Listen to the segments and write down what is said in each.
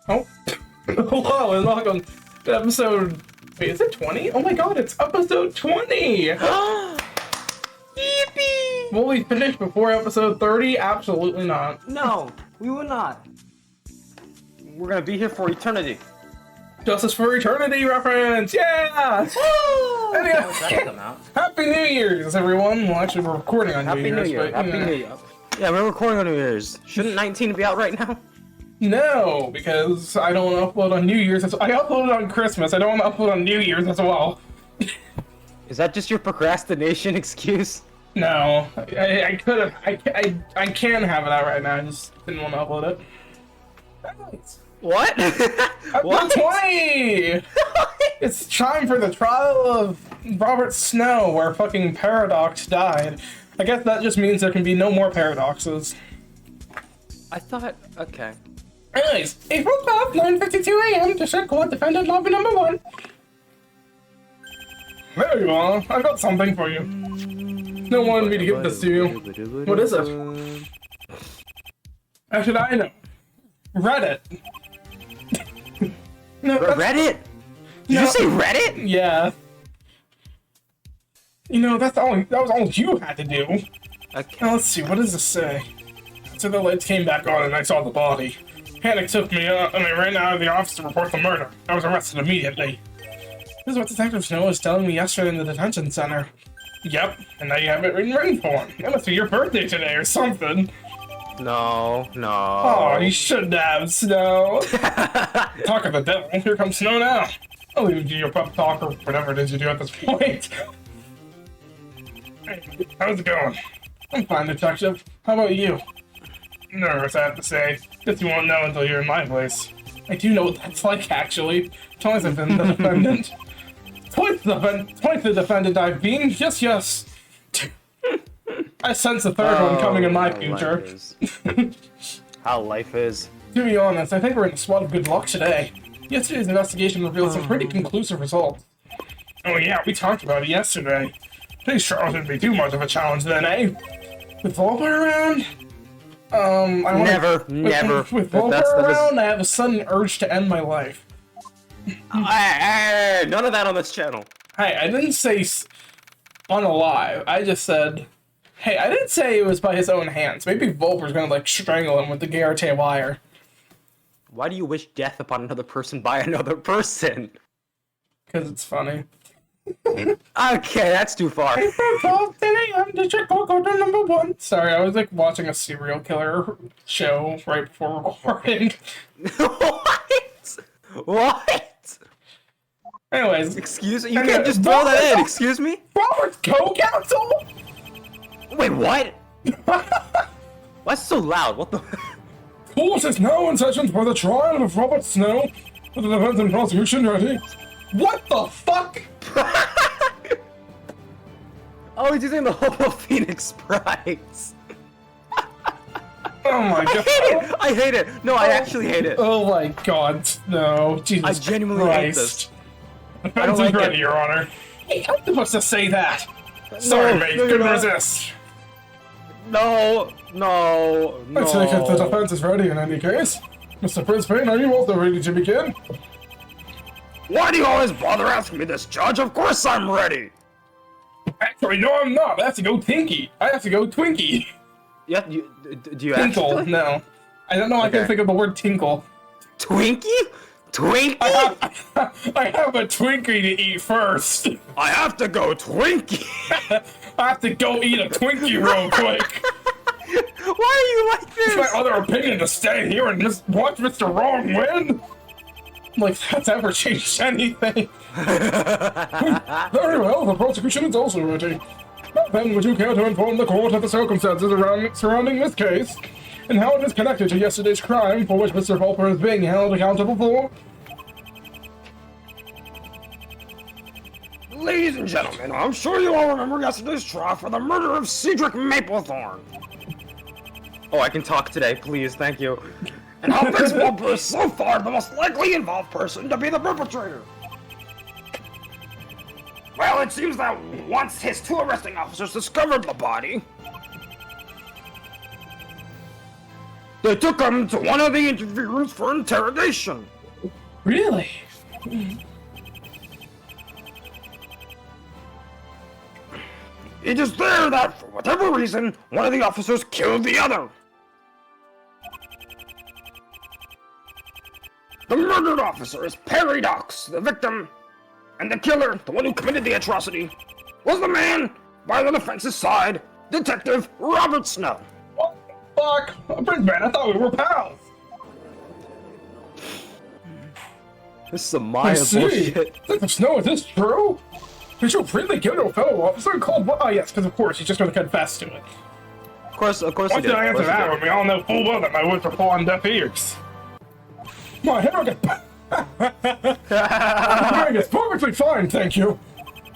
Oh, hello and welcome to episode. Wait, is it 20? Oh my god, it's episode 20! Yippee! Will we finish before episode 30? Absolutely not. No, we will not. We're gonna be here for eternity. Justice for Eternity reference! Yeah! Woo! Anyway, That'll come out. Happy New Year's, everyone! Well, actually, we're recording on Happy New New Year's, Year. but, Happy New Year. Yeah, we're recording on New Year's. Shouldn't 19 be out right now? No, because I don't want to upload on New Year's. I uploaded on Christmas. I don't want to upload on New Year's as well. Is that just your procrastination excuse? No, I could have. I can have it out right now. I just didn't want to upload it. Nice. What? What? 20! It's time for the trial of Robert Snow, where fucking Paradox died. I guess that just means there can be no more paradoxes. I thought, okay. Anyways, April 12th, 9:52 a.m. District Court Defendant Lobby number 1. There you are. I've got something for you. No one wanted me to give this to you. What is it? How should I know? Reddit. No, Reddit? Did you say Reddit? Yeah. You know, that was all you had to do. Okay. Now, let's see, what does this say? So the lights came back on and I saw the body. Panic took me and I ran out of the office to report the murder. I was arrested immediately. This is what Detective Snow was telling me yesterday in the detention center. Yep, and now you have it in written form. That must be your birthday today or something. No. Oh, you should have, Snow. Talk of the devil, here comes Snow now. I'll leave you to your pep talk or whatever it is you do at this point. Hey, how's it going? I'm fine, Detective. How about you? Nervous, I have to say. Guess you won't know until you're in my place. I do know what that's like, actually. Twice I've been the defendant. Twice the defendant I've been. Yes. I sense the third one coming in my future. How life is. To be honest, I think we're in a spot of good luck today. Yesterday's investigation revealed some pretty conclusive results. Oh yeah, we talked about it yesterday. Today's trial shouldn't be too much of a challenge then, eh? With Volper around? Never. With Volper around, I have a sudden urge to end my life. None of that on this channel. Hey, I didn't say unalive. I just said... Hey, I didn't say it was by his own hands. Maybe Volper's gonna, like, strangle him with the Garrote wire. Why do you wish death upon another person by another person? Because it's funny. Okay, that's too far. April 12th, 10 a.m. District Court Order number 1. Sorry, I was, like, watching a serial killer show right before recording. What? Anyways. Excuse me? You can't just throw that in, excuse me? Robert's co-counsel? Wait, what? Why's it so loud? What the? Court is now in session for the trial of Robert Snow with the defense and prosecution ready. What the fuck? Oh, he's using the Hobo Phoenixwright. Oh my god. I hate it! No, I actually hate it. Oh my god, no. Jesus I genuinely hate this. Defense I don't like is ready, it. Your Honor. Hey, I'm supposed to say that. Sorry, mate. no, Couldn't you're not. resist. No. I take it the defense is ready in any case. Mr. Prince Payne, are you also ready to begin? Why do you always bother asking me this, Judge? Of course I'm ready! Actually, no, I'm not. I have to go Tinky. I have to go Twinkie. Yeah, do you Tinkle, actually? no. I don't know, I Okay. can't think of the word tinkle. Twinkie? Twinkie? I have a Twinkie to eat first. I have to go Twinkie! I have to go eat a Twinkie real quick. Why are you like this? It's my other opinion to stay here and just watch Mr. Wrong win. Like that's ever changed anything. Very well, the prosecution is also ready. Now then, would you care to inform the court of the circumstances surrounding this case, and how it is connected to yesterday's crime for which Mr. Volper is being held accountable for? Ladies and gentlemen, I'm sure you all remember yesterday's trial for the murder of Cedric Maplethorne. Oh, I can talk today, please, thank you. And how Prince Volper is so far the most likely involved person to be the perpetrator. Well, it seems that once his 2 arresting officers discovered the body, They took him to one of the interview rooms for interrogation. Really? It is there that, for whatever reason, one of the officers killed the other. The murdered officer is Paradox, the victim, and the killer, the one who committed the atrocity, was the man by the defense's side, Detective Robert Snow. What the fuck? Brisbane, I thought we were pals. This is some Maya bullshit. Detective Snow, is this true? Did you really kill a fellow officer called what? Oh yes, because of course he's just going to confess to it. Of course Why he did. did I answer that when we all know full well that my words were full on deaf ears? My hair gets perfectly fine, thank you.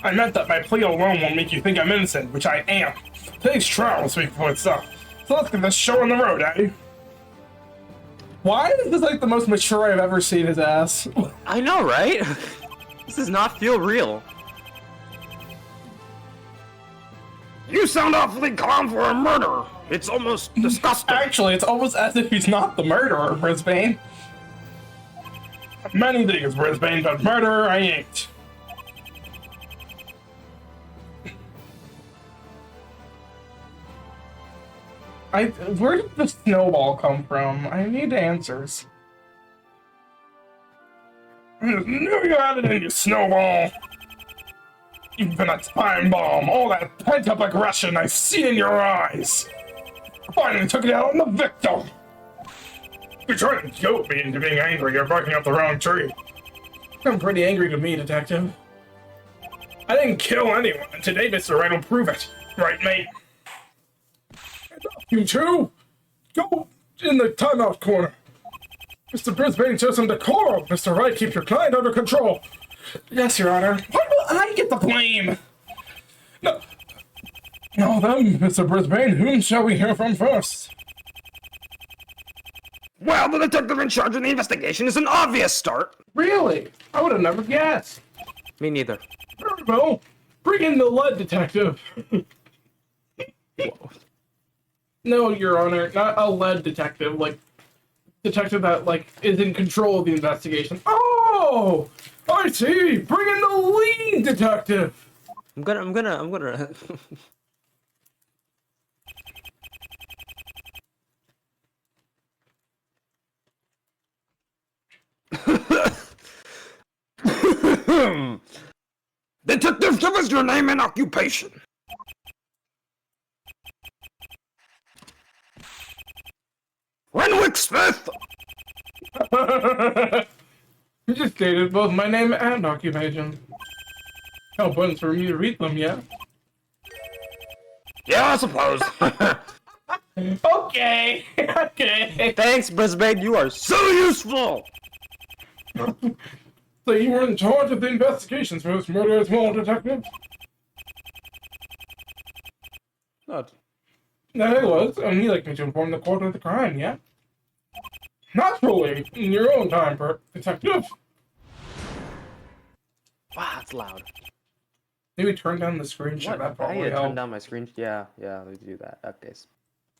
I meant that my plea alone won't make you think I'm innocent, which I am. Today's trial will speak for itself. So let's get this show on the road, eh? Why is this like the most mature I've ever seen his ass? I know, right? This does not feel real. You sound awfully calm for a murderer. It's almost disgusting. Actually, it's almost as if he's not the murderer, Brisbane. Many things, Brisbane, but murderer I ain't. Where did the snowball come from? I need answers. I just knew you had it in you, snowball. You've been a time bomb. All that pent-up aggression I've seen in your eyes. Finally took it out on the victim. You're trying to goat me into being angry. You're barking up the wrong tree. I'm pretty angry to me, Detective. I didn't kill anyone, and today Mr. Wright will prove it. Right, mate? You too? Go in the timeout corner. Mr. Brisbane shows some decorum. Mr. Wright, keep your client under control. Yes, Your Honor. Why will I get the blame? No. Now then, Mr. Brisbane, whom shall we hear from first? Well, the detective in charge of the investigation is an obvious start. Really? I would have never guessed. Me neither. Very well. Bring in the lead detective. No, Your Honor, not a lead detective, like, detective that, like, is in control of the investigation. Oh! I see! Bring in the lead detective! I'm gonna... Detective, give us your name and occupation. Renwick Smith! You just stated both my name and occupation. No buttons for me to read them yet. Yeah, I suppose. Okay! Okay! Thanks, Brisbane, you are so useful! So you were in charge of the investigations for this murder as well, Detective? Not. That it was, and you'd like me to inform the court of the crime, yeah? Naturally, in your own time, Detective. Wow, that's loud. Maybe turn down the screen share, that I probably need to turn help. down my screen. Yeah, let me do that. Okay,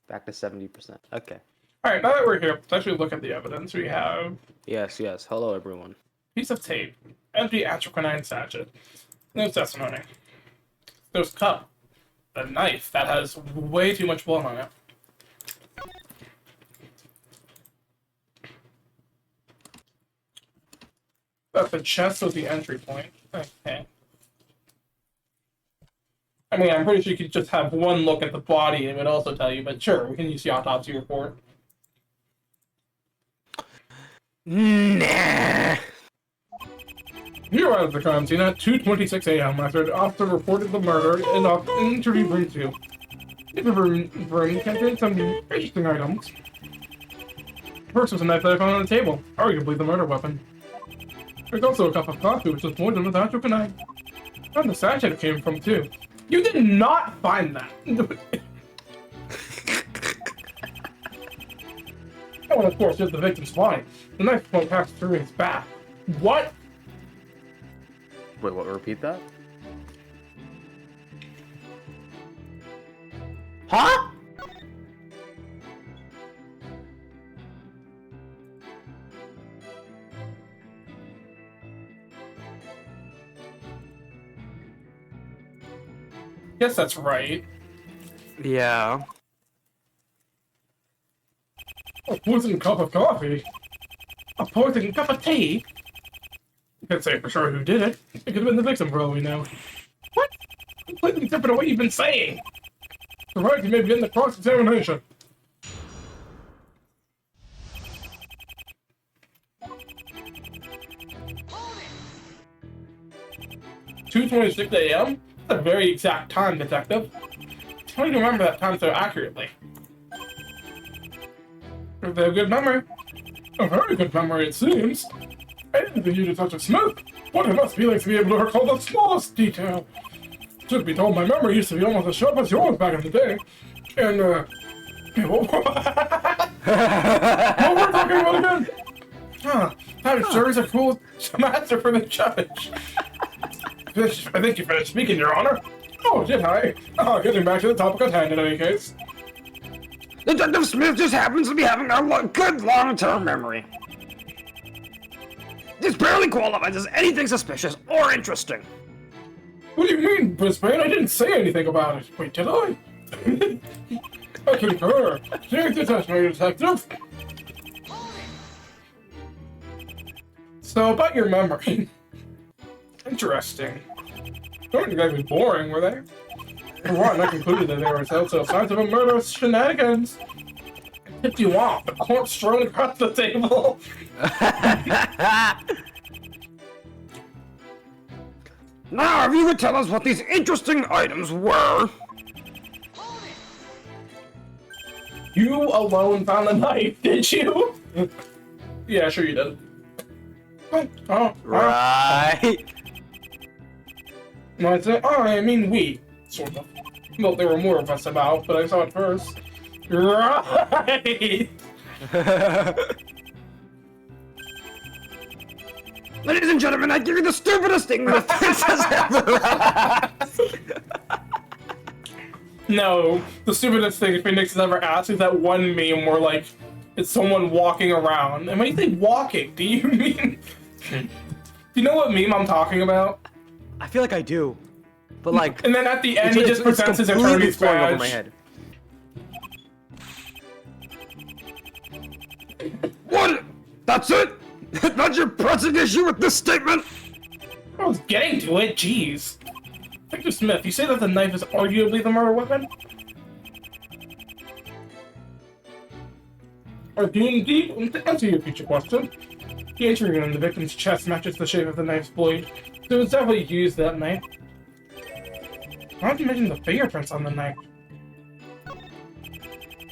back to 70%. Okay. Alright, now that we're here, let's actually look at the evidence. We have Yes. Hello, everyone. piece of tape, empty atropine sachet, no testimony. There's cup, a knife that has way too much blood on it. That's the chest was the entry point. Okay. I mean, I'm pretty sure you could just have one look at the body and it would also tell you, but sure, we can use the autopsy report. Nah. You arrived at the crime scene at 2:26 a.m. after the officer reported the murder in interview room 2. The room contained some interesting items. First was a knife that I found on the table, arguably the murder weapon. There's also a cup of coffee which was poisoned with atropine. And the sachet it came from too. You did not find that. Oh, and of course, there's the victim's body. The knife point passed through his back. What? Wait, what? Repeat that? Huh? Yes, that's right. Yeah. A poisoned cup of coffee? A poisoned cup of tea? You can't say for sure who did it. It could have been the victim for all we know. What? Completely different to what you've been saying. The right, you may begin the cross-examination. 2:26 a.m.? That's a very exact time, Detective. How do you remember that time so accurately? You have a good memory. A very good memory, it seems. I didn't think you did such a snoop. What it must be like to be able to recall the smallest detail. Truth be told, my memory used to be almost as sharp as yours back in the day. And, what we're talking about again? Huh, that sure is a cool master for the judge. I think you finished speaking, Your Honor. Oh, did I? Oh, getting back to the topic at hand in any case. Detective Smith just happens to be having a good long-term memory. This barely qualifies as anything suspicious or interesting. What do you mean, Brisbane? I didn't say anything about it. Wait, did I? I concur. Take the testimony, Detective. So, about your memory. Interesting. Don't exactly boring, were they? For one, I concluded that there were telltale signs of a murderous shenanigans. I tipped you off, the corpse strewn across the table. Now, if you could tell us what these interesting items were. You alone found the knife, did you? Yeah, sure you did. Right. No, I mean we, sort of. Well, there were more of us about, but I saw it first. Right! Ladies and gentlemen, I give you the stupidest thing the defense has ever asked. No, the stupidest thing Phoenix has ever asked is that one meme where, like, it's someone walking around. And when you say walking, do you mean... Do you know what meme I'm talking about? I feel like I do. But, like... And then at the end, he just presents his attorney's badge. Over my head. What? That's it? That's your pressing issue with this statement? I was getting to it, jeez. Victor Smith, you say that the knife is arguably the murder weapon? Or do you indeed? To answer your future question, the injury on the victim's chest matches the shape of the knife's blade, so it was definitely used that night. Why don't you mention the fingerprints on the knife?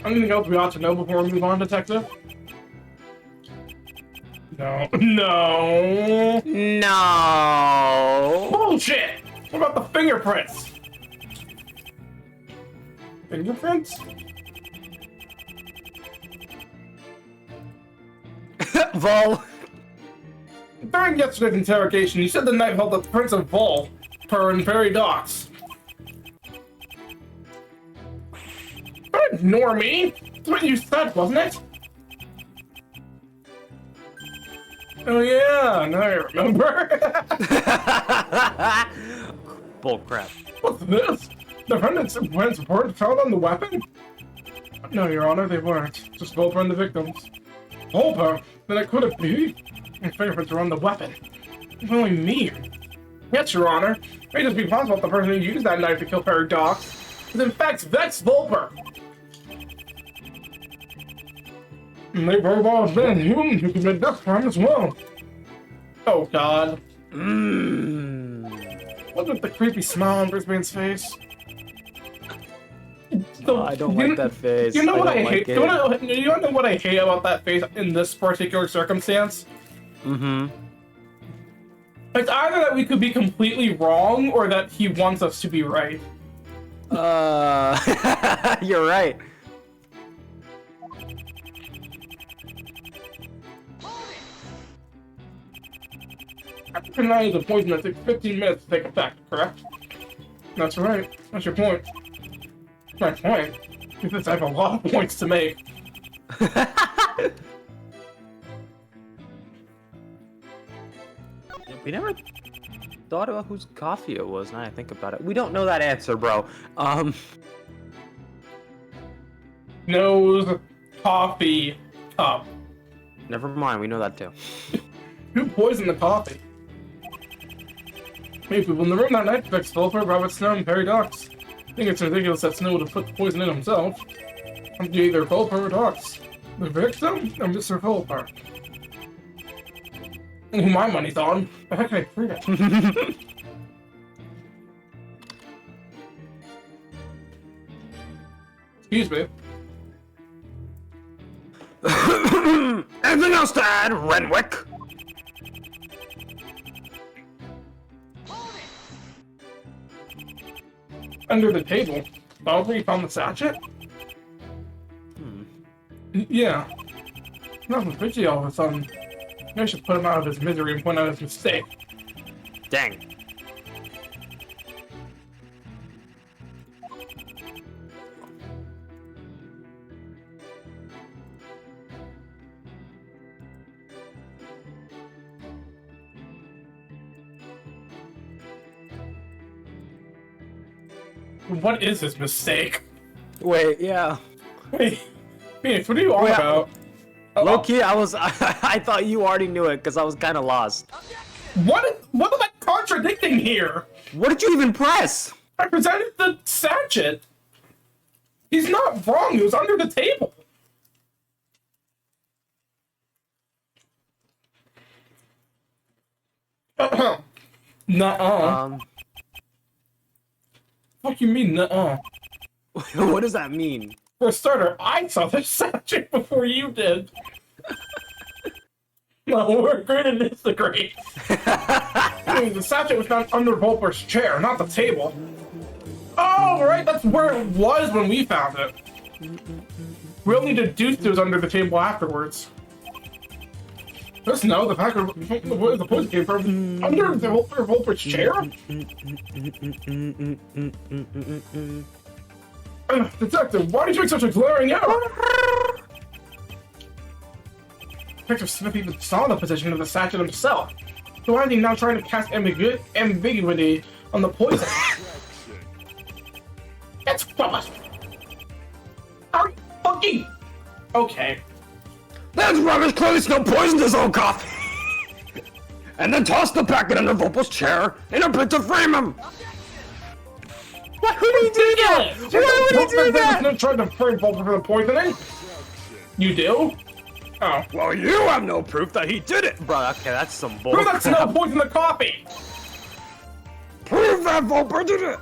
Anything else we ought to know before we move on, Detective? No. No. No. Bullshit! What about the fingerprints? Fingerprints? Vol. During yesterday's interrogation, you said the knife held the prints of Vol, Per, and Perry Docks. Don't ignore me! That's what you said, wasn't it? Oh yeah, now I remember. Bull crap. What's this? The defendants weren't found on the weapon? No, Your Honor, they weren't. Just Volper and the victims. Volper? Then it couldn't be. My fingerprints are on the weapon. What do you mean? Yes, Your Honor. It may just be possible that the person who used that knife to kill Perry Docks is in fact Vex Volper. And they very well have been humans who commit this crime as well. Oh God. Look at the creepy smile on Brisbane's face. I don't like that face. You know what I like hate? You know what I hate about that face in this particular circumstance? Mm-hmm. It's either that we could be completely wrong, or that he wants us to be right. You're right. After tonight is a poison that takes 15 minutes to take effect, correct? That's right. That's your point. My point? Because I have a lot of points to make. We never thought about whose coffee it was, now I think about it. We don't know that answer, bro. Nose coffee cup. Never mind, we know that too. Who poisoned the coffee? Many people in the room that night expect Sulfur, Robert Snow, and Perry Dox. I think it's ridiculous that Snow would have put the poison in himself. I'm either Sulfur or Dox. The victim or Mr. Sulfur? Who my money's on. The heck can I prove it? Excuse me. Anything else to add, Renwick? Under the table. Probably found the sachet? Yeah. Nothing fishy all of a sudden. Maybe I should put him out of his misery and point out his mistake. Dang. What is his mistake? Wait, yeah. Wait, Phoenix, what are you on about? Low-key, I thought you already knew it, because I was kind of lost. What am I contradicting here? What did you even press? I presented the sachet. He's not wrong, it was under the table. Nuh-uh. What do you mean, nuh-uh? What does that mean? For a starter, I saw the sachet before you did. No, we're agreeing to disagree. I mean, the sachet was found under Volper's chair, not the table. Oh, right, that's where it was when we found it. We only deduced it was under the table afterwards. Just know the pack of where the poison came from. Under the Volper's chair? Detective, why did you make such a glaring error? Detective Smith even saw the position of the sachet himself. So why is he now trying to cast ambiguity on the poison? It's false. Are you fucking... Okay. That's rubbish! Clearly Snow poisoned his own coffee! And then tossed the packet under Volpo's chair in a bid to frame him! Why would he do that? Why would he do that? Not trying to frame Volper for the poisoning? You do? Oh. Well, you have no proof that he did it! Bro, okay, that's some bull. Prove that Snow poisoned the coffee! Prove that Volper did it!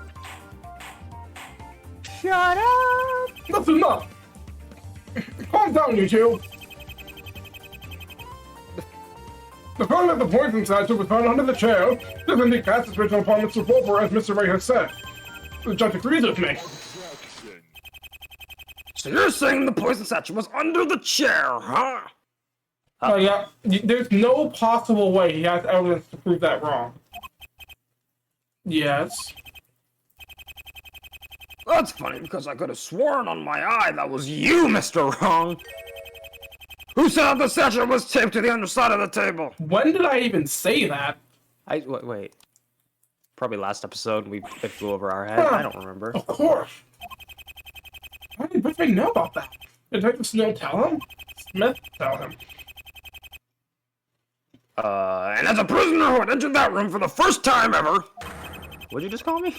Shut up! That's enough! Calm down, you two! The fact that the poison sachet was found under the chair doesn't make cast suspicion upon Mr. Volper, as Mr. Ray has said. The judge agrees with me. So you're saying the poison sachet was under the chair, huh? Yeah, there's no possible way he has evidence to prove that wrong. Yes. That's funny, because I could have sworn on my eye that was you, Mr. Wrong. Who said that the sachet was taped to the underside of the table? When did I even say that? Wait. Probably last episode, it flew over our head. I don't remember. Of course. How did Bridgman know about that? Did Detective Snow tell him? Smith tell him. And as a prisoner who had entered that room for the first time ever... What'd you just call me?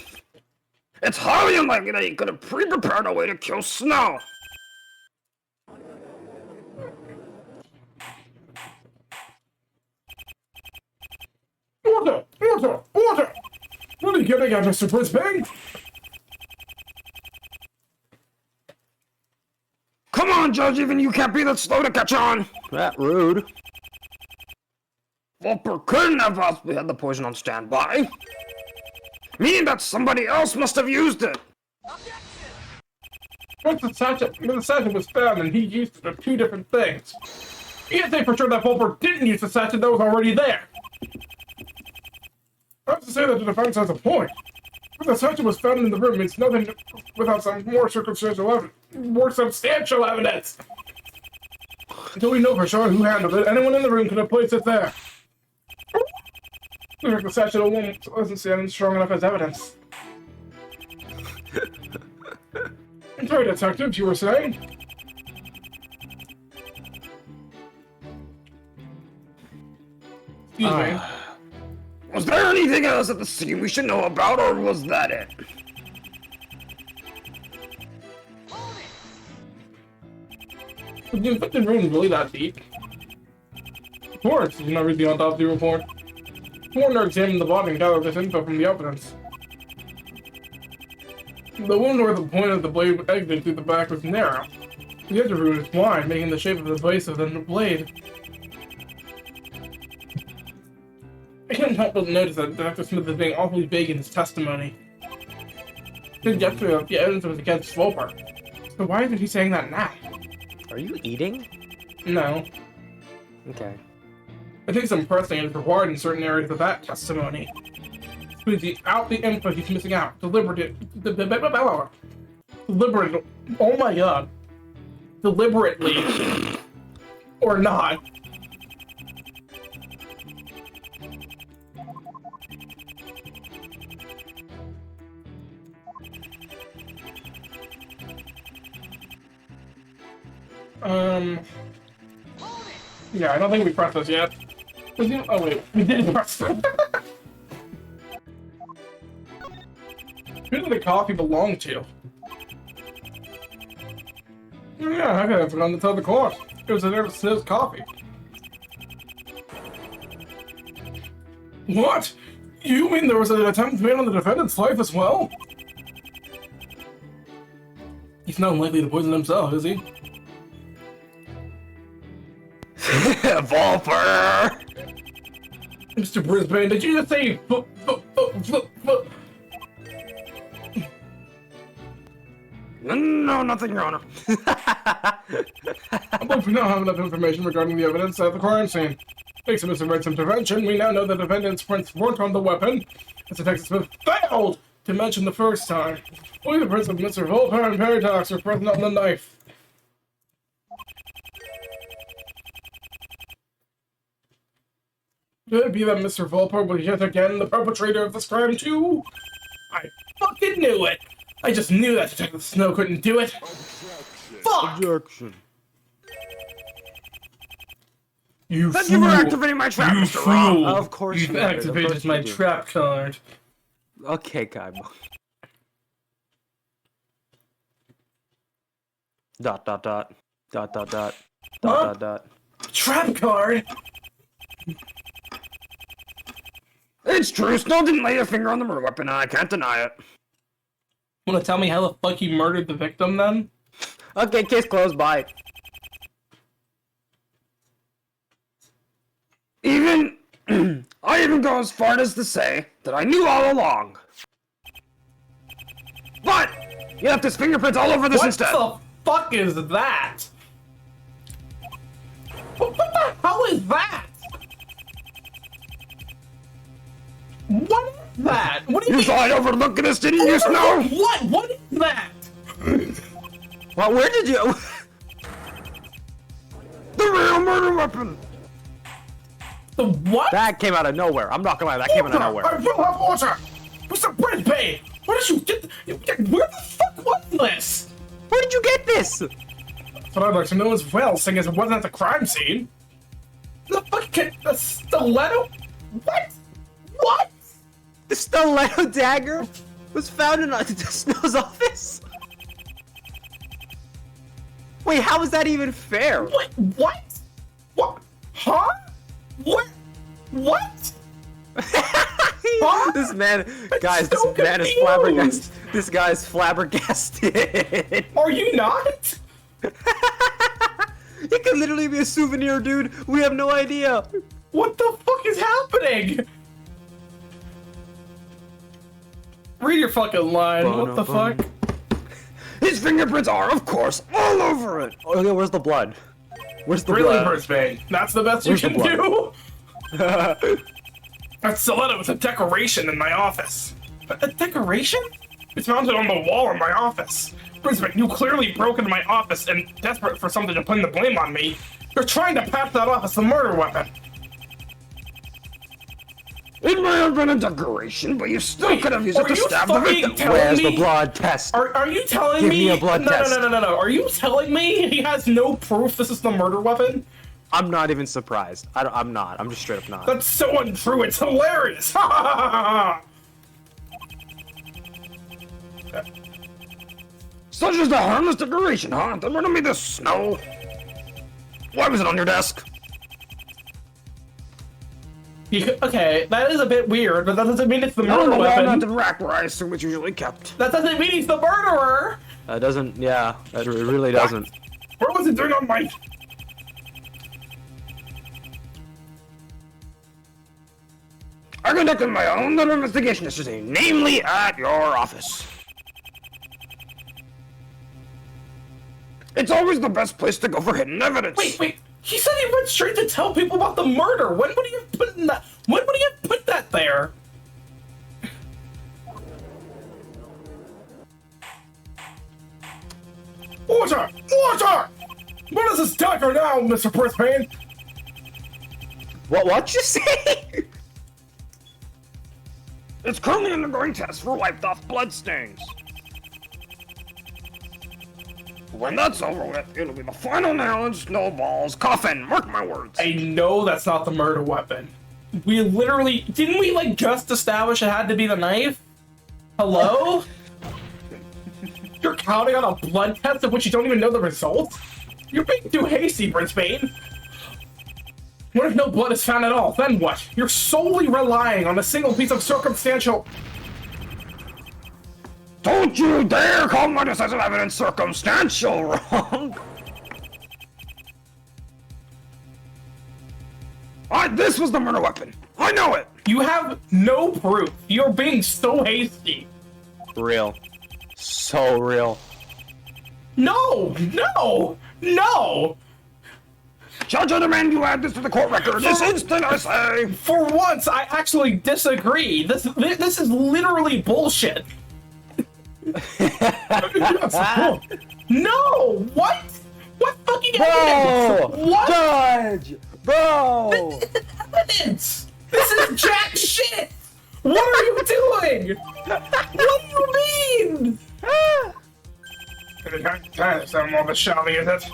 It's highly unlikely that he could have pre-prepared a way to kill Snow. Order! Order! Order! What are you getting at, Mr. Brisbane? Come on, Judge, even you can't be that slow to catch on. That rude. Volper couldn't have possibly had the poison on standby. Meaning that somebody else must have used it. Once the sachet was found and he used it for two different things. You can't say for sure that Volper didn't use the sachet that was already there. I have to say that the defense has a point. If the sachet was found in the room, it's nothing without some more substantial evidence. Until we know for sure who handled it, anyone in the room could have placed it there. Looks like the statute of woman wasn't standing strong enough as evidence. I'm sorry, Detective, you were saying? Excuse me. Was there anything else at the scene we should know about, or was that it? Was the infected room really that deep? Of course, you never read the autopsy report. Coroner examined the body and gathered this info from the evidence. The wound where the point of the blade exited through the back was narrow. The edge of the wound is wide, making the shape of the base of the blade. I couldn't help but notice that Dr. Smith is being awfully vague in his testimony. He said yesterday that the evidence was against Sloper. So why isn't he saying that now? Are you eating? No. Okay. I think some pressing is required in certain areas of that testimony. Without the info he's missing out. Deliberate. Oh my god. Deliberately. Or not. Yeah, I don't think we pressed this yet. Oh wait, we did press it. Who did the coffee belong to? Oh, yeah, I could have forgotten to tell the court. It was an Smith's coffee. What? You mean there was an attempt made on the defendant's life as well? He's not likely to poison himself, is he? Volper! Mr. Brisbane, did you just say No, nothing, Your Honor. I believe we now have enough information regarding the evidence at the crime scene. Thanks to Mr. Wright's intervention, we now know the defendant's prints weren't on the weapon, as Detective Smith failed to mention the first time. Only the prints of Mr. Volper and Paradox are present on the knife. Could it be that Mr. Volper was yet again the perpetrator of this crime too? I fucking knew it! I just knew that Detective Snow couldn't do it! Fuck! Objection. You Thank fool! you for activating my trap, You Mr. Rob. fool! Of course You've you did. activated Of course my you did. trap card. Okay, Kaiba. Dot, dot, dot. Dot, dot, dot. Dot, Huh? dot, dot. Trap card? It's true, Snow didn't lay a finger on the murder weapon, and I can't deny it. Wanna tell me how the fuck you murdered the victim then? Okay, case closed, bye. I even go as far as to say that I knew all along. But, you left his fingerprints all over this instead. What the fuck is that? What the hell is that? What is that? What do you You mean? thought I'd overlook this, didn't you, Snow? What? What is that? Well, where did you... The real murder weapon! The what? That came out of nowhere. I'm not gonna lie, that came out of nowhere. I will have order! Mr. Brisbane! Where did you get... Where the fuck was this? Where did you get this? But I'd like to know as well, seeing as it wasn't at the crime scene. The fucking... The stiletto? What? What? The stiletto dagger was found in Snow's office? Wait, how is that even fair? What? What? What? Huh? What? What? Huh? This man, guys, so this man is confused. flabbergasted. This guy is flabbergasted. Are you not? It could literally be a souvenir, dude. We have no idea. What the fuck is happening? Read your fucking line. What the fuck? His fingerprints are, of course, all over it. Oh, yeah, where's the blood? Where's the Really, blood? Brisbane? That's the best Where's you the can blood? do? That stiletto is a decoration in my office. A decoration? It's mounted on the wall in my office. Brisbane, you clearly broke into my office and, desperate for something to pin the blame on me, you're trying to pass that off as the murder weapon. It may have been a decoration, but you still could have used it are to you stab the fucking victim. telling Where's me? the blood test? Are you telling Give me? me a blood no, test. No. Are you telling me he has no proof this is the murder weapon? I'm not even surprised. I'm not. I'm just straight up not. That's so untrue. It's hilarious. Ha ha ha ha. Such as the harmless decoration, huh? Then run me this snow. Why was it on your desk? Okay, that is a bit weird, but that doesn't mean it's the On murder the wall, not weapon. the rack where I assume it's usually kept. That doesn't mean he's the murderer. That doesn't. Yeah, it really doesn't. What was it doing on my? I conducted my own little investigation yesterday, namely at your office. It's always the best place to go for hidden evidence. Wait. He said he went straight to tell people about the murder. When would he have put that? When would he have put that there? Order! Order! What is this dagger now, Mr. Brisbane? What'd you say? It's currently undergoing tests for wiped off bloodstains. When that's over with, it'll be the final nail in Snowball's coffin. Mark my words. I know that's not the murder weapon. We literally... Didn't we, like, just establish it had to be the knife? Hello? You're counting on a blood test of which you don't even know the results? You're being too hasty, Brisbane. What if no blood is found at all? Then what? You're solely relying on a single piece of circumstantial... Don't you dare call my decisive evidence circumstantial wrong! This was the murder weapon. I know it. You have no proof. You're being so hasty. Real. So real. No! Judge, I demand you add this to the court record. This instant, I say. For once, I actually disagree. This is literally bullshit. No! What? What fucking evidence? What? Judge! Bro! Evidence! This is jack shit! What are you doing? What do you mean? That's all the shouting, is it?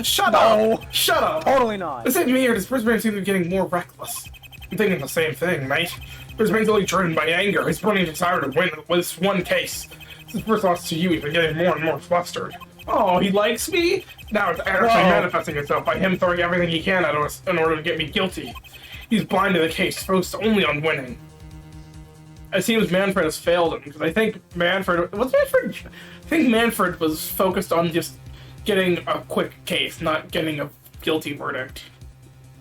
Shut up! Shut up! Totally not. This ain't me or does Brisbane seem to be getting more reckless? I'm thinking the same thing, mate. Brisbane's only driven by anger. He's running desire to win with this one case. Since first loss to you, he's been getting more and more flustered. Oh, he likes me? Now it's actually manifesting itself by him throwing everything he can at us in order to get me guilty. He's blind to the case, focused only on winning. It seems Manfred has failed him, because I think Manfred was focused on just getting a quick case, not getting a guilty verdict.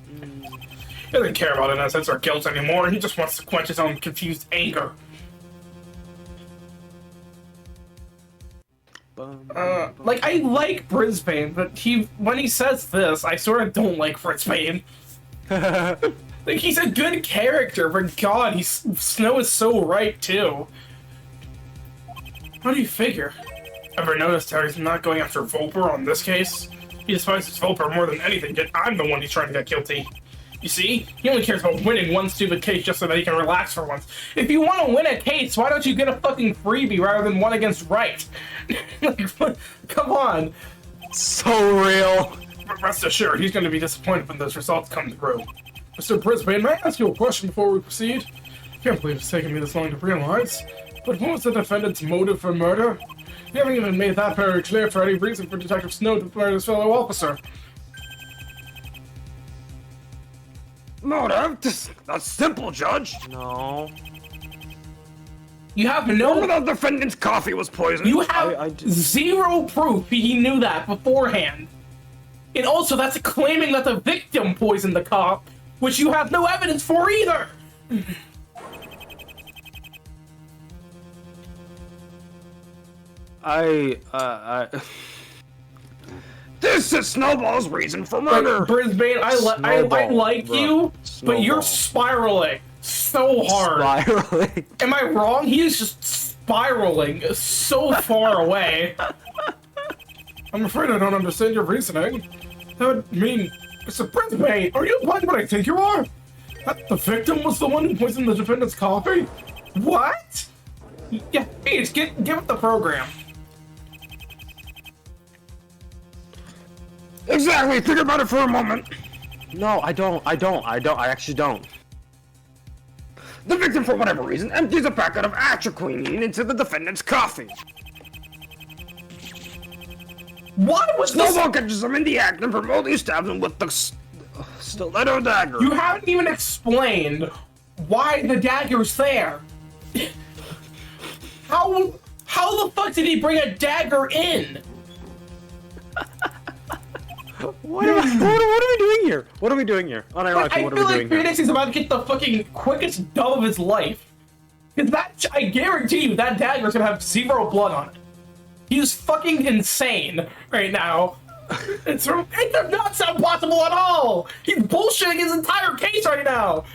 He doesn't care about innocence or guilt anymore, he just wants to quench his own confused anger. Like, I like Brisbane, but when he says this, I sort of don't like Brisbane. Like, he's a good character, but God, Snow is so right, too. How do you figure? Ever noticed how he's not going after Volper on this case? He despises Volper more than anything, yet I'm the one he's trying to get guilty. You see? He only cares about winning one stupid case just so that he can relax for once. If you want to win a case, why don't you get a fucking freebie rather than one against right? Like, come on. So real. But rest assured, he's going to be disappointed when those results come through. Mr. Brisbane, may I ask you a question before we proceed? I can't believe it's taken me this long to realize, but what was the defendant's motive for murder? You haven't even made that very clear for any reason for Detective Snow to murder his fellow officer. Motive? That's simple, Judge. No. You have no... Remember the defendant's coffee was poisoned? You have zero proof he knew that beforehand. And also, that's claiming that the victim poisoned the cop, which you have no evidence for either! This is Snowball's reason for murder! Brisbane, I like you, but you're spiraling so hard. Spiraling? Am I wrong? He is just spiraling so far away. I'm afraid I don't understand your reasoning. That would mean... Mr. Brisbane, are you blind what I think you are? The victim was the one who poisoned the defendant's coffee? What? Yeah, Phoenix, get with the program. Exactly, think about it for a moment. No, I don't. I actually don't. The victim, for whatever reason, empties a packet of aceattorney into the defendant's coffee. Why was this? Snowball catches him in the act and remotely stabs him with the stiletto dagger. You haven't even explained why the dagger's there. How the fuck did he bring a dagger in? What are we doing here? What are we doing here? Unironically, I what feel are we like doing here? Phoenix is about to get the fucking quickest dub of his life. Cause that, I guarantee you, that dagger's gonna have 0 blood on it. He's fucking insane right now. It does not sound possible at all! He's bullshitting his entire case right now!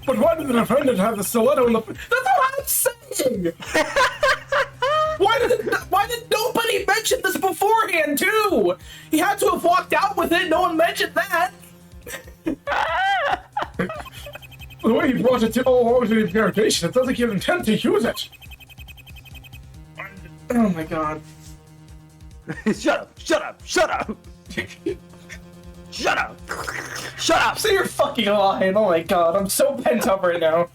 But why did the defendant have the stiletto in the... That's what I'm saying! Why did nobody mention this beforehand, too? He had to have walked out with it, no one mentioned that! The way he brought it to the interrogation, it doesn't give intent to use it! Oh my god. Shut up! Shut up! Shut up! Shut up! Shut up! So you're fucking lying, oh my god, I'm so pent up right now.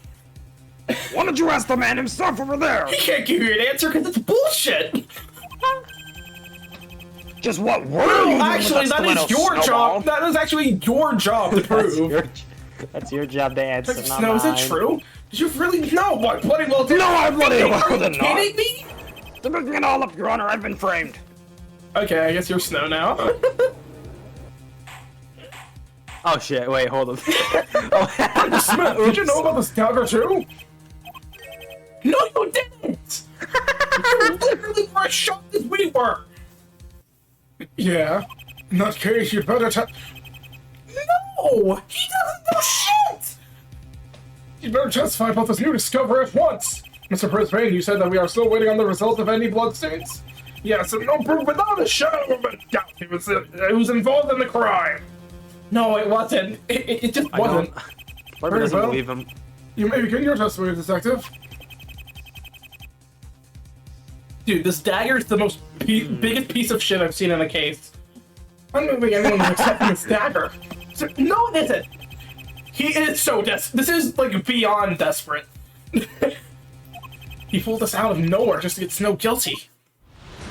Why don't you ask the man himself over there? He can't give you an answer because it's bullshit! Just what were No, you actually, that is your job! That is actually your job to prove! That's your job to answer, not No, is it mine. true? Did you really know what bloody well did? No, I bloody well Are you did not. kidding me? To make it all up, Your Honor, I've been framed. Okay, I guess you're Snow now. Oh shit! Wait, hold on. Smith, did you know about this dagger too? No, you didn't! You literally were as shocked as we were! Yeah, in that case, you'd better No! He doesn't know shit! You'd better testify about this new discovery at once! Mr. Brisbane, you said that we are still waiting on the result of any bloodstains? Yes, and no proof without a shadow of a doubt he was involved in the crime! No, it wasn't. It just wasn't. Barbara doesn't believe him. You may begin your testimony, detective. Dude, this dagger is the most biggest piece of shit I've seen in a case. I don't think anyone is accepting this dagger. So, no, it isn't. He is so desperate. This is, like, beyond desperate. He pulled us out of nowhere just to get Snow guilty.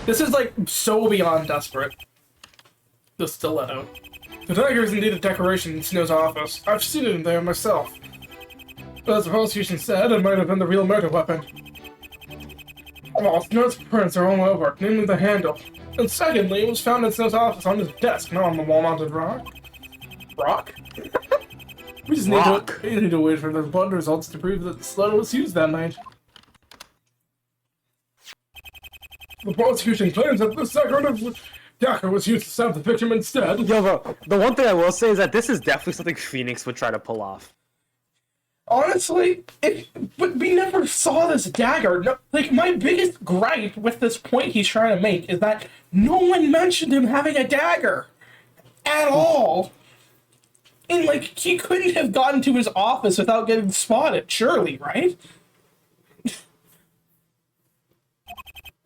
This is, like, so beyond desperate. The stiletto. The dagger is indeed a decoration in Snow's office. I've seen it in there myself. But as the prosecution said, it might have been the real murder weapon. Well, Snow's prints are all over, namely the handle. And secondly, it was found in Snow's office on his desk, not on the wall-mounted rock. Rock? We just need to wait for the blood results to prove that the stiletto was used that night. The prosecution claims that the decorative dagger was used to stab the victim instead. Yo, bro, the one thing I will say is that this is definitely something Phoenix would try to pull off. Honestly, but we never saw this dagger. No, like, my biggest gripe with this point he's trying to make is that no one mentioned him having a dagger. At all. And, like, he couldn't have gotten to his office without getting spotted, surely, right?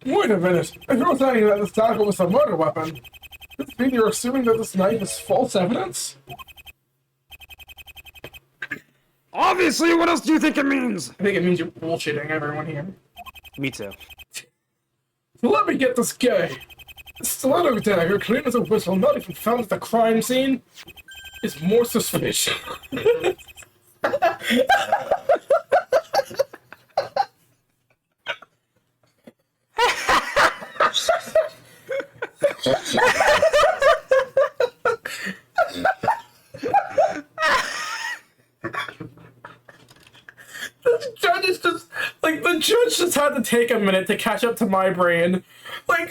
Wait a minute. If you're saying that this dagger was a murder weapon, does this mean you're assuming that this knife is false evidence? Obviously, what else do you think it means? I think it means you're bullshitting everyone here. Me too. So let me get this gay. The stiletto dagger, clean as a whistle, not even found at the crime scene, is more suspicious. The judge just had to take a minute to catch up to my brain. Like,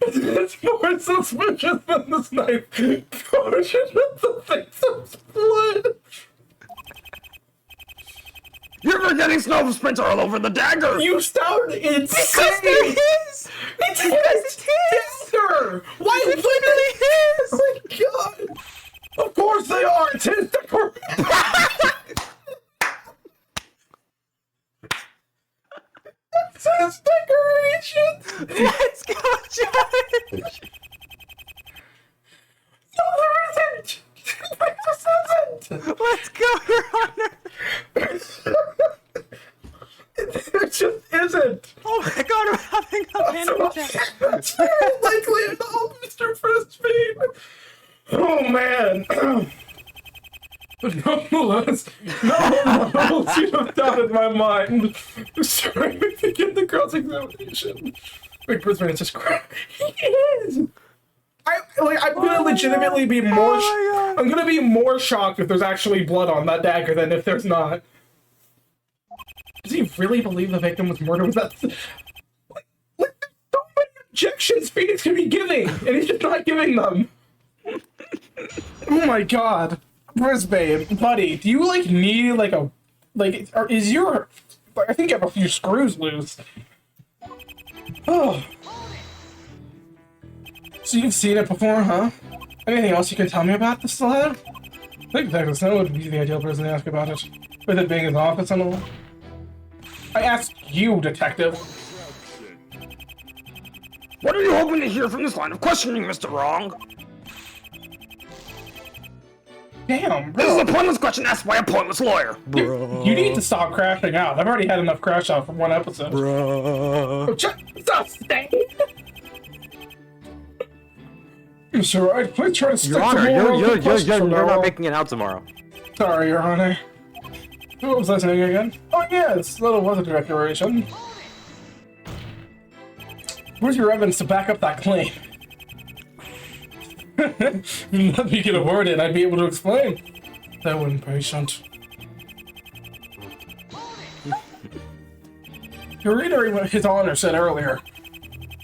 it's more suspicious than this knife portion of the victim's blood. You're forgetting Snow's prints are all over the dagger! You sound insane! Because they're his! It's his dagger! Why would it his? Oh my god! Of course they are! It's his It's his decoration! Let's go, Judge! No, there isn't! There just isn't! Let's go, Your Honor! There just isn't! Oh my god, we're having a panic attack! That's very likely to know, Mr. Frisbee! Oh man! But nonetheless, no, you have doubted my mind. I'm sorry to get the cross examination. Wait, Frisbee is just crying. He is! I'm gonna legitimately be more. I'm gonna be more shocked if there's actually blood on that dagger than if there's not. Does he really believe the victim was murdered? Was that like there's so many objections Phoenix could be giving, and he's just not giving them. Oh my god, Brisbane, buddy, do you like need like a or is your I think you have a few screws loose. Oh. So you've seen it before, huh? Anything else you can tell me about this stiletto? I think Detective Snow would be the ideal person to ask about it, with it being his office and all. I asked you, Detective. What are you hoping to hear from this line of questioning, Mr. Wrong? Damn, This is bro. a pointless question asked by a pointless lawyer. You need to stop crashing out. I've already had enough crash out from one episode. Bro. Oh, sustain! Mr. Wright, please try to stick Your Honor, to more you're questions from now not on. making it out tomorrow. Sorry, Your Honor. Who was listening again? Oh yes, little was a declaration. Where's your evidence to back up that claim? Let me get a word in, I'd be able to explain. That one patient. To reiterate what His Honor said earlier,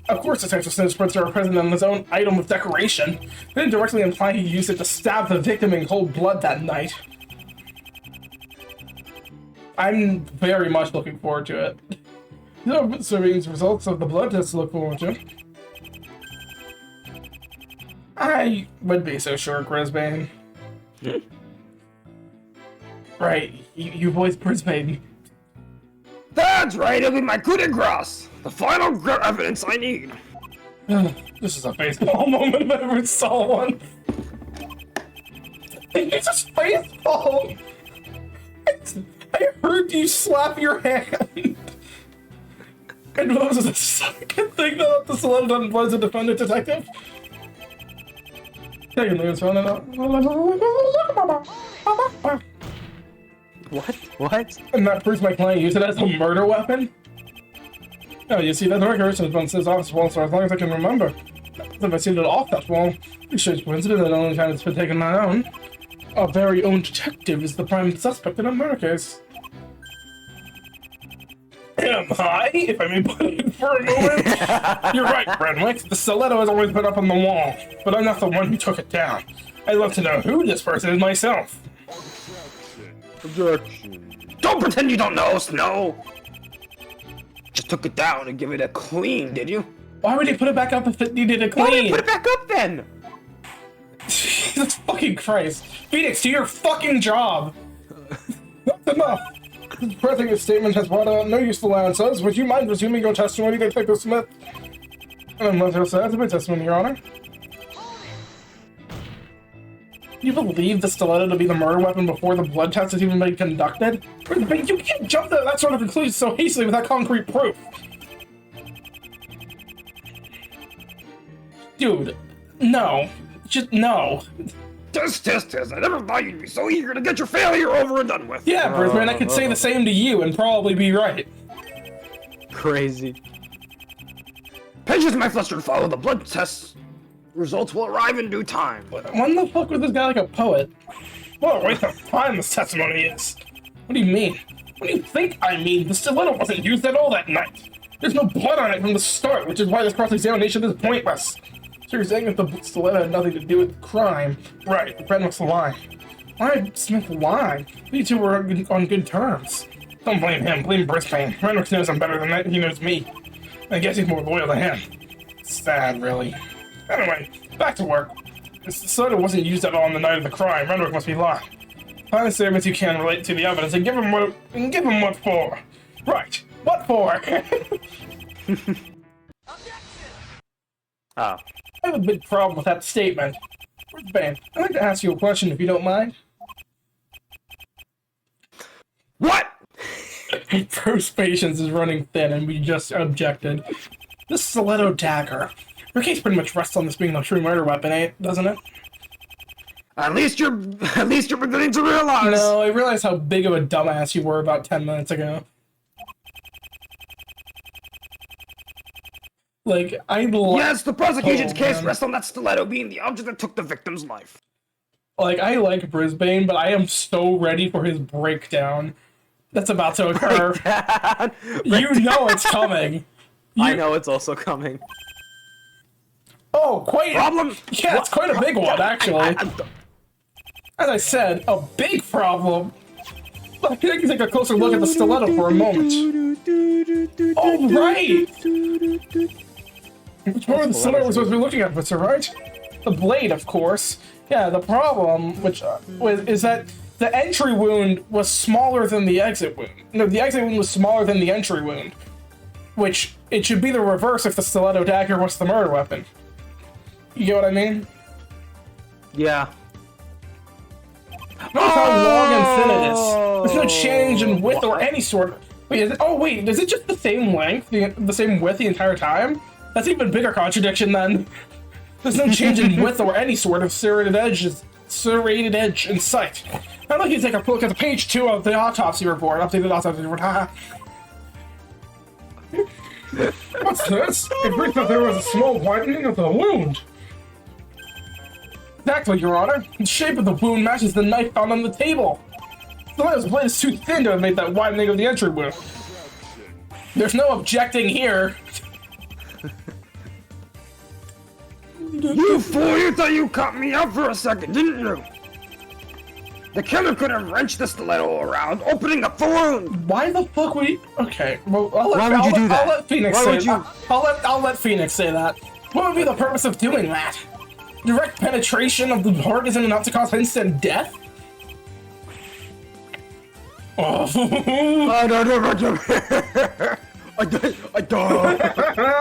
of course Detective Snow's prints are present on his own item of decoration. They didn't directly imply he used it to stab the victim in cold blood that night. I'm very much looking forward to it. No, serving results of the blood test to look forward to. I would be so sure, Brisbane. Right, you boys, Brisbane. That's right, it'll be my coup de grace. The final evidence I need. This is a baseball moment if I ever saw one. It's a baseball. I heard you slap your hand. And what was the second thing that the celebrity was a defendant detective? Secondly, it was found out. What? And that proves my client used it as a murder weapon? No, you see, that record has been since office wall, so as long as I can remember. If I seen it off that wall, it shows coincidence that the only time it's been taken my own. Our very own detective is the prime suspect in a murder case. Am I? If I may put it for a moment. You're right, Renwick. The stiletto has always been up on the wall, but I'm not the one who took it down. I'd love to know who this person is myself. Objection. Don't pretend you don't know, Snow. Just took it down and give it a clean, did you? Why would he put it back up if it needed a Why did clean? you put it back up then? Jesus fucking Christ. Phoenix, do your fucking job! That's enough! The President's statement has brought out no useful answers. Would you mind resuming your testimony, Detective Smith? Unless you'll say that's my testimony, Your Honor. You believe the stiletto to be the murder weapon before the blood test has even been conducted? You can't jump to that sort of conclusion so hastily without concrete proof! Dude, no. Just no. Test. I never thought you'd be so eager to get your failure over and done with. Yeah, Brisbane, I could say the same to you and probably be right. Crazy. Patience, my flustered foe. The blood test results will arrive in due time. When the fuck was this guy like a poet? What a waste of time this testimony is. What do you mean? What do you think I mean? The stiletto wasn't used at all that night. There's no blood on it from the start, which is why this cross-examination is pointless. So you're saying that the stiletto had nothing to do with the crime? Right, Renwick's lying. Why did Smith lie? You two were on good terms. Don't blame him, blame Brisbane. Renwick knows I'm better than that, he knows me. I guess he's more loyal to him. Sad, really. Anyway, back to work. The soda wasn't used at all on the night of the crime. Renwick must be lying. Find the statements you can relate to the evidence and give him what for. Right. What for? Oh. I have a big problem with that statement. Bam, I'd like to ask you a question if you don't mind. What? Bruce patience is running thin and we just objected. This stiletto dagger. Your case pretty much rests on this being a true murder weapon, doesn't it? At least you're beginning to realize. No, I realized how big of a dumbass you were about 10 minutes ago. Like, Yes, the prosecution's case man. rests on that stiletto being the object that took the victim's life. Like, I like Brisbane, but I am so ready for his breakdown that's about to occur. You know it's coming. I know it's also coming. Oh, quite Problem? Yeah, it's quite a big one, actually. As I said, a big problem. But I can take a closer look at the stiletto for a moment. Oh, right! Which part of the stiletto we're supposed to be looking at, Mr. Right? The blade, of course. Yeah, the problem, is that the entry wound was smaller than the exit wound. No, the exit wound was smaller than the entry wound. Which, it should be the reverse if the stiletto dagger was the murder weapon. You get what I mean? Yeah. Notice how long and thin it is. There's no change in width or any sort of... Wait, is it just the same length, the same width the entire time? That's even bigger contradiction then. There's no change in width or any sort of serrated edge in sight. I'd like you to take a look at the page 2 of the autopsy report. Updated autopsy report, haha. What's this? It reads that there was a small widening of the wound. Exactly, Your Honor. The shape of the wound matches the knife found on the table. The blade is too thin to have made that widening of the entry wound. There's no objecting here. You fool! You thought you caught me out for a second, didn't you? The killer could have wrenched the stiletto around, opening up the wound. Why the fuck would he... Okay, well, Why would you do that? I'll let Phoenix Why say would you- I'll let Phoenix say that. What would be the purpose of doing that? Direct penetration of the heart isn't enough to cause instant death? Oh. I don't.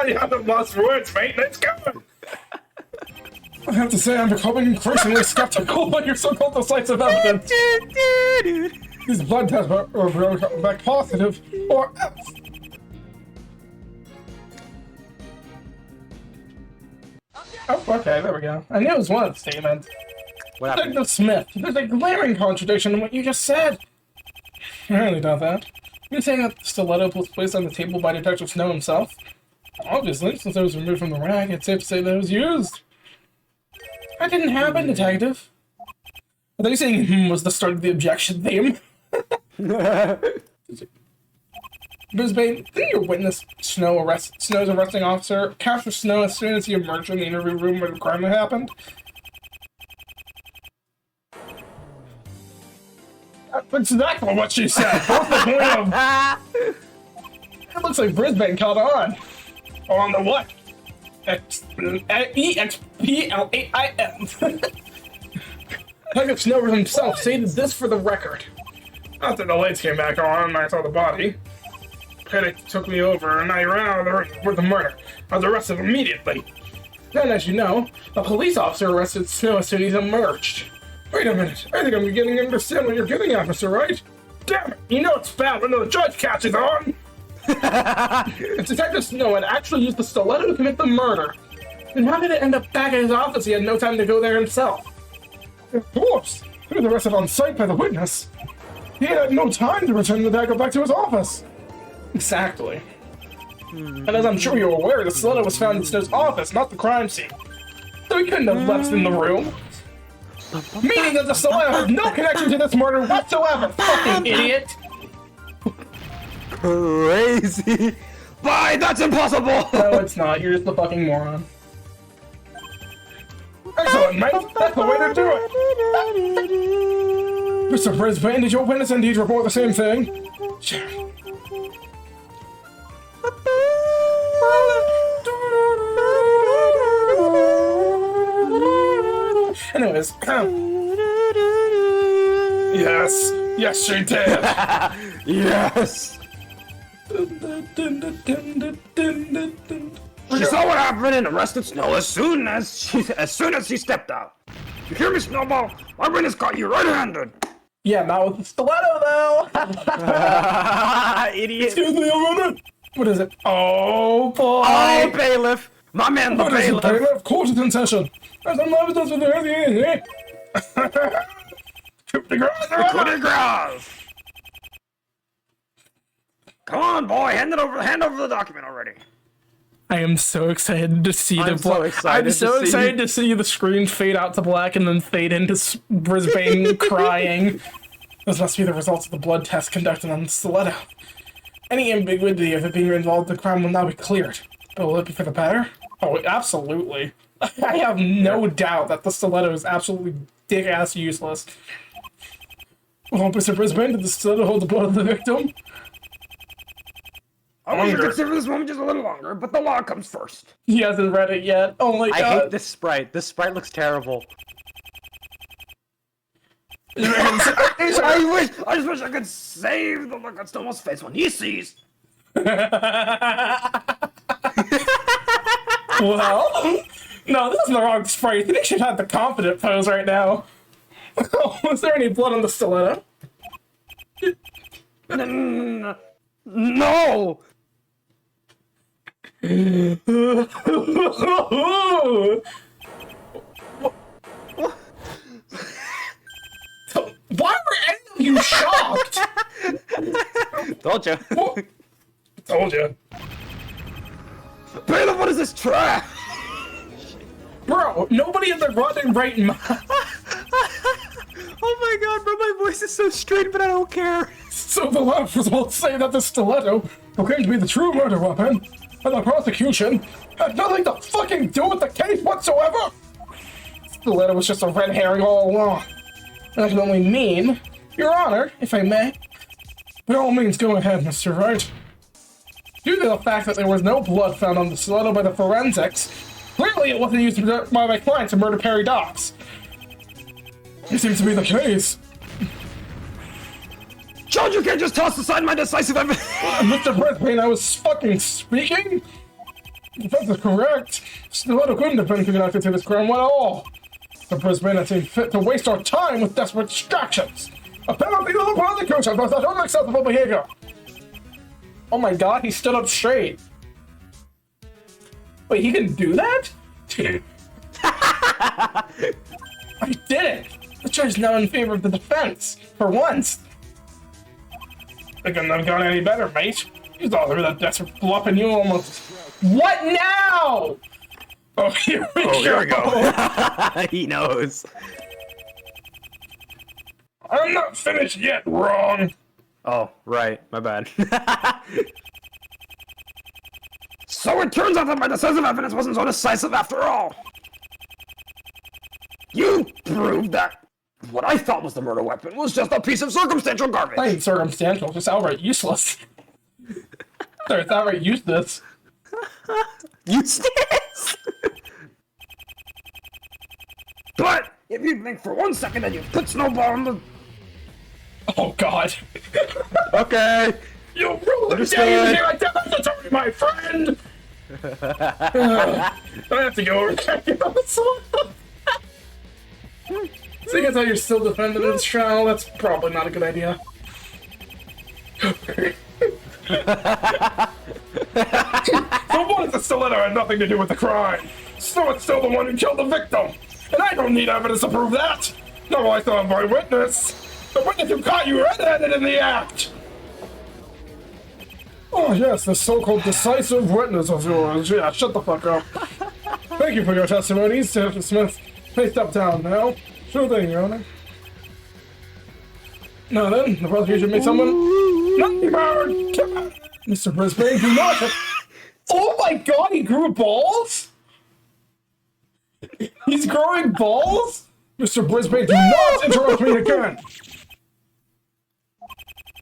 You haven't lost words, mate. Let's go. I have to say, I'm becoming increasingly skeptical about your so-called decisive evidence. These blood tests are back positive, or else. Oh, okay, there we go. I knew it was one of the statements. What happened? Detective Smith, there's a glaring contradiction in what you just said. I really doubt that. You're saying that the stiletto was placed on the table by Detective Snow himself? Obviously, since it was removed from the rack, it's safe to say that it was used. That didn't happen, Detective. I thought you saying was the start of the objection theme. Brisbane, didn't your witness, Snow's arresting officer, capture Snow as soon as he emerged from the interview room where the crime had happened? That's exactly what she said. What's the point of... It looks like Brisbane caught on. On the what? EXPLAIN. Detective Snow himself stated this for the record. After the lights came back on and I saw the body, Panic took me over and I ran out of the room for the murder. I was arrested immediately. Then, as you know, a police officer arrested Snow as soon as he emerged. Wait a minute, I think I'm beginning to understand what you're getting at, Mr. Wright. Damn it, you know it's bad when the judge catches on! If Detective Snow had actually used the stiletto to commit the murder, then how did it end up back at his office? He had no time to go there himself. Of course, he was arrested on sight by the witness. He had no time to return the dagger back to his office. Exactly. And as I'm sure you're aware, the stiletto was found in Snow's office, not the crime scene. So he couldn't have left in the room. Meaning that the stiletto has no connection to this murder whatsoever, fucking idiot! Crazy. Bye, that's impossible! No, it's not. You're just a fucking moron. Excellent, mate. That's the way to do it. Mr. Brisbane, did your witness indeed report the same thing? Sure. anyways. Yes. Yes, she did. Yes! She saw what happened and arrested Snow as soon as she stepped out. You hear me, Snowball? My witness caught you red-handed. Yeah, not with the stiletto, though. Idiot. Excuse me, Your Honor. What is it? Oh, boy. Oh, bailiff. My man, the What is it, bailiff. bailiff? Court is in session. As I'm not with the coup de grace. Coup de grace. Come on, boy, hand over the document already. I am so excited to see I'm the so black. excited I'm so to see- excited to see the screen fade out to black and then fade into Brisbane crying. Those must be the results of the blood test conducted on the stiletto. Any ambiguity of it being involved in the crime will now be cleared. But will it be for the better? Oh, absolutely. I have no doubt that the stiletto is absolutely dick-ass useless. Well, Mr. Brisbane, did the stiletto hold the blood of the victim? I want you to Longer. consider this moment just a little longer, but the law comes first. He hasn't read it yet. Oh my god. I hate this sprite. This sprite looks terrible. I just wish I could save the look on Snowball's face when he sees. Well, no, this is the wrong sprite. I think you should have the confident pose right now. Was there any blood on the stiletto? No! Why were any of you shocked? Told you. Told you. Bailiff, what is this trash? Bro, nobody in their running right mind. Oh my god, bro, my voice is so straight, but I don't care. So the lab results say that the stiletto proclaimed to be the true murder weapon, and the prosecution had nothing to fucking do with the case whatsoever. Stiletto was just a red herring all along. That can only mean, Your Honor, if I may, by all means go ahead, Mr. Wright. Due to the fact that there was no blood found on the stiletto by the forensics, clearly it wasn't used by my client to murder Perry Docks. It seems to be the case. Judge, you can't just toss aside my decisive evidence. Mr. Brisbane, I was fucking speaking? The defense is correct. Stiletto couldn't have been connected to this crime at all. Mr. Brisbane has seen fit to waste our time with desperate distractions. A penalty to the prosecution for such unacceptable behavior. Oh my god, he stood up straight. Wait, he can do that? I did it! The judge is now in favor of the defense, for once. It couldn't have gone any better, mate. He's all through that desperate bluff and you almost... What now? Oh, here we go. He knows. I'm not finished yet, wrong. Oh, right, my bad. So it turns out that my decisive evidence wasn't so decisive after all. You proved that what I thought was the murder weapon was just a piece of circumstantial garbage. Not even circumstantial, just outright useless. Sorry, it's outright useless. Useless! But if you think for 1 second that you put Snowball in the... Oh god. Okay. You ruined Understood. the identity, my friend! I have to go over there. Seeing as how you're still defending this trial, that's probably not a good idea. So what if the stiletto had nothing to do with the crime? Stewart's still the one who killed the victim! And I don't need evidence to prove that! No, I still have my witness! The witness who caught you red-handed in the act! Oh yes, the so-called decisive witness of yours. Yeah, shut the fuck up. Thank you for your testimony, Mr. Smith. Please step down now. Sure thing, Your Honor. Now then, the prosecution made someone... Not Bard! Mr. Brisbane, do not... Oh my god, he grew balls? He's growing balls? Mr. Brisbane, do not interrupt me again!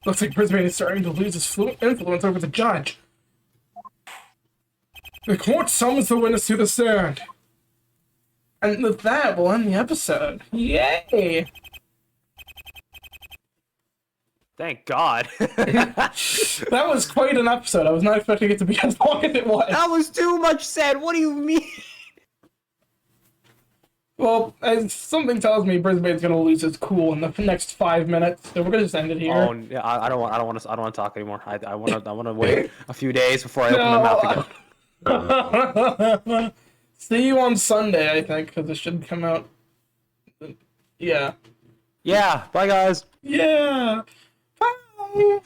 Looks like Brisbane is starting to lose his influence over the judge. The court summons the witness to the stand. And with that, we'll end the episode. Yay! Thank God. That was quite an episode. I was not expecting it to be as long as it was. That was too much said. What do you mean? Well, something tells me Brisbane's gonna lose its cool in the next 5 minutes, so we're gonna just end it here. Oh yeah, I don't want to talk anymore. I want to wait a few days before I open my mouth again. See you on Sunday, I think, because it should come out. Yeah. Yeah. Bye, guys. Yeah. Bye.